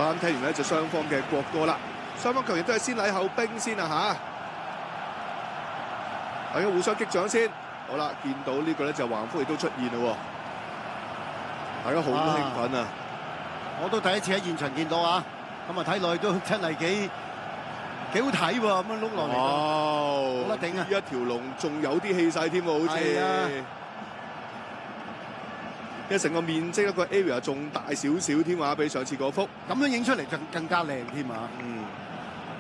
啱聽完呢就雙方嘅國歌啦，雙方球員都係先禮後兵先啊嚇，大家互相擊掌先。好啦，見到呢個咧就橫幅亦都出現咯喎，大家好興奮啊！我都第一次喺現場見到啊，咁啊睇落去都真係幾好睇喎，咁樣碌落嚟，冇得頂啊！一條龍仲有啲氣勢添喎，好似。因為成個面積一個 area 仲大少少添啊，比上次嗰幅。咁樣影出嚟就更加靚添啊！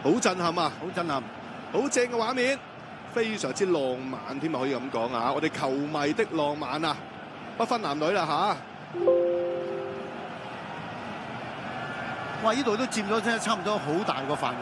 好震撼啊！好震撼，好正嘅畫面，非常之浪漫添啊，可以咁講啊！我哋球迷的浪漫啊，不分男女啦嚇。哇！呢度都佔咗真係差唔多好大個範圍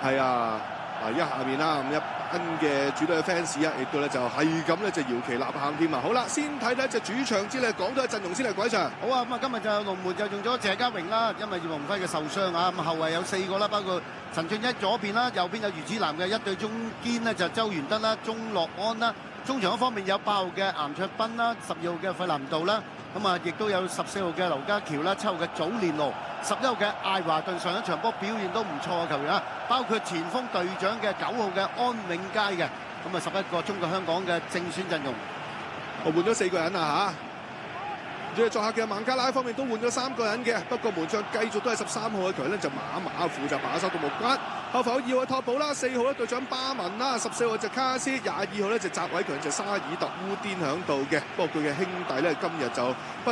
喎。係啊，嗱，一下面啦，咁一班嘅主隊嘅 fans 啊，亦都咧就係咁咧就搖旗吶喊添啊！好啦，先睇睇隻主場之咧講到嘅陣容先嚟，鬼上。好啊，咁啊今日就龍門就用咗謝家榮啦，因為葉鴻輝嘅受傷啊，咁後衞有4個啦，包括陳俊一左邊啦，右邊有余子南嘅一對中堅呢，就周元德啦、鐘樂安啦。中場嗰方面有8號嘅顏卓彬啦、12號嘅費南道啦，咁啊亦都有14號嘅劉家喬啦、7號嘅祖連奴、11號嘅艾華頓，上一場波表現都唔錯嘅球員啊，包括前鋒隊長嘅9號嘅安永佳嘅，咁啊11個中國香港嘅正選陣容。我換咗4個人啊嚇。作客嘅孟加拉方面都換咗3個人嘅，不過門將繼續都係13號嘅強咧就馬負責把守到木骨。後防有2號嘅托普啦，4號咧隊長巴文啦，14號就卡斯，22號咧就翟偉強就沙爾特烏甸響度嘅。不過佢嘅兄弟咧今日就不